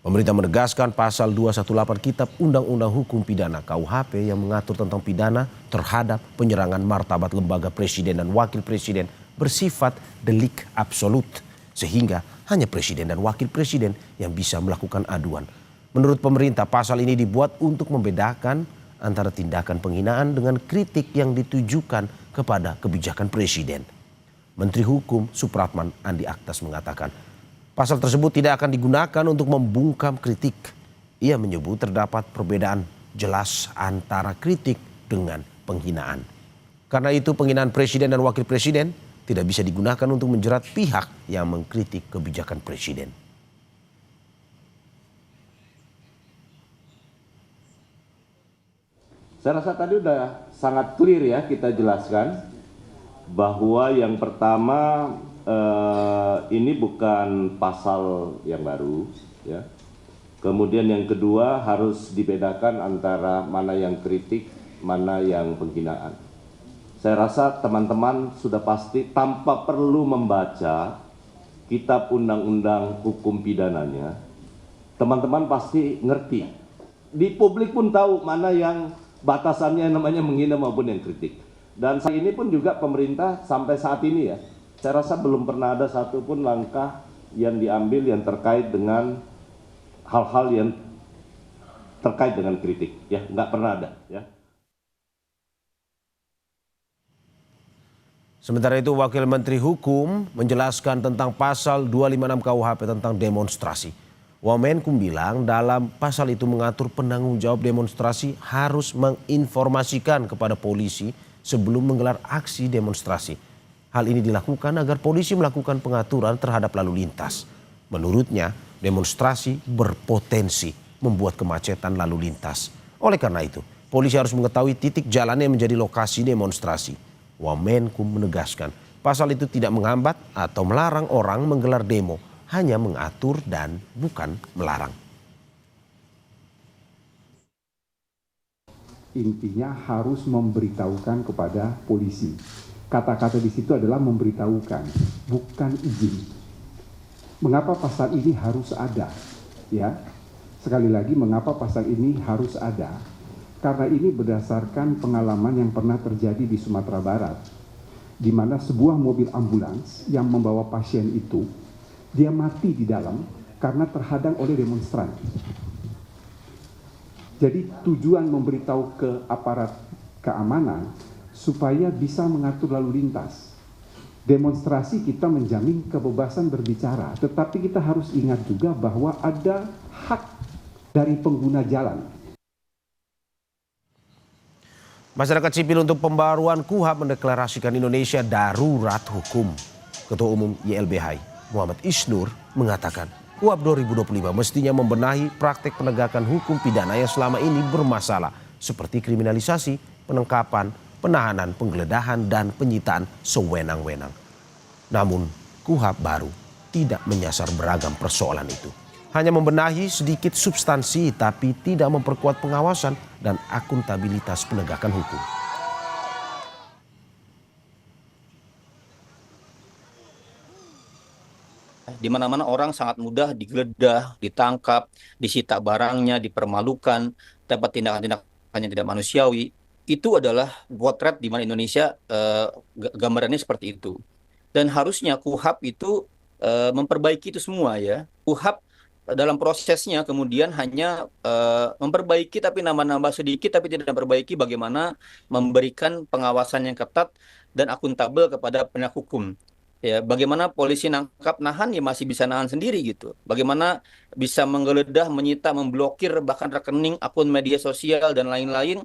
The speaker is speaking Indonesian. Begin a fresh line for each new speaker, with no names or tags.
Pemerintah menegaskan pasal 218 Kitab Undang-Undang Hukum Pidana (KUHP) yang mengatur tentang pidana terhadap penyerangan martabat lembaga presiden dan wakil presiden bersifat delik absolut, sehingga hanya presiden dan wakil presiden yang bisa melakukan aduan. Menurut pemerintah, pasal ini dibuat untuk membedakan antara tindakan penghinaan dengan kritik yang ditujukan kepada kebijakan presiden. Menteri Hukum Supratman Andi Aktas mengatakan, pasal tersebut tidak akan digunakan untuk membungkam kritik. Ia menyebut terdapat perbedaan jelas antara kritik dengan penghinaan. Karena itu penghinaan presiden dan wakil presiden tidak bisa digunakan untuk menjerat pihak yang mengkritik kebijakan presiden.
Saya rasa tadi udah sangat clear ya kita jelaskan bahwa yang pertama ini bukan pasal yang baru, ya. Kemudian yang kedua harus dibedakan antara mana yang kritik, mana yang penghinaan. Saya rasa teman-teman sudah pasti tanpa perlu membaca Kitab Undang-Undang Hukum Pidananya, teman-teman pasti ngerti. Di publik pun tahu mana yang batasannya namanya menghina maupun yang kritik. Dan saat ini pun juga pemerintah sampai saat ini ya, saya rasa belum pernah ada satupun langkah yang diambil yang terkait dengan hal-hal yang terkait dengan kritik, ya nggak pernah ada, ya.
Sementara itu, Wakil Menteri Hukum menjelaskan tentang pasal 256 KUHP tentang demonstrasi. Wamenkum bilang dalam pasal itu mengatur penanggung jawab demonstrasi harus menginformasikan kepada polisi sebelum menggelar aksi demonstrasi. Hal ini dilakukan agar polisi melakukan pengaturan terhadap lalu lintas. Menurutnya, demonstrasi berpotensi membuat kemacetan lalu lintas. Oleh karena itu, polisi harus mengetahui titik jalan yang menjadi lokasi demonstrasi. Wamenkum menegaskan, pasal itu tidak menghambat atau melarang orang menggelar demo, hanya mengatur dan bukan melarang.
Intinya harus memberitahukan kepada polisi. Kata-kata di situ adalah memberitahukan, bukan izin. Mengapa pasal ini harus ada? Ya, sekali lagi mengapa pasal ini harus ada? Karena ini berdasarkan pengalaman yang pernah terjadi di Sumatera Barat, di mana sebuah mobil ambulans yang membawa pasien itu, dia mati di dalam karena terhadang oleh demonstran. Jadi tujuan memberitahu ke aparat keamanan supaya bisa mengatur lalu lintas. Demonstrasi kita menjamin kebebasan berbicara, tetapi kita harus ingat juga bahwa ada hak dari pengguna jalan.
Masyarakat sipil untuk pembaruan KUHP mendeklarasikan Indonesia darurat hukum. Ketua Umum YLBHI Muhammad Isnur mengatakan KUHP 2025 mestinya membenahi praktek penegakan hukum pidana yang selama ini bermasalah seperti kriminalisasi, penangkapan, penahanan, penggeledahan, dan penyitaan sewenang-wenang. Namun KUHP baru tidak menyasar beragam persoalan itu. Hanya membenahi sedikit substansi tapi tidak memperkuat pengawasan dan akuntabilitas penegakan hukum.
Di mana-mana orang sangat mudah digeledah, ditangkap, disita barangnya, dipermalukan, dapat tindakan-tindakan yang tidak manusiawi. Itu adalah potret di mana Indonesia gambarannya seperti itu. Dan harusnya KUHP itu memperbaiki itu semua ya. KUHP dalam prosesnya kemudian hanya memperbaiki tapi nambah-nambah sedikit tapi tidak memperbaiki bagaimana memberikan pengawasan yang ketat dan akuntabel kepada penegak hukum. Ya, bagaimana polisi nangkap nahan ya masih bisa nahan sendiri gitu. Bagaimana bisa menggeledah, menyita, memblokir bahkan rekening, akun media sosial dan lain-lain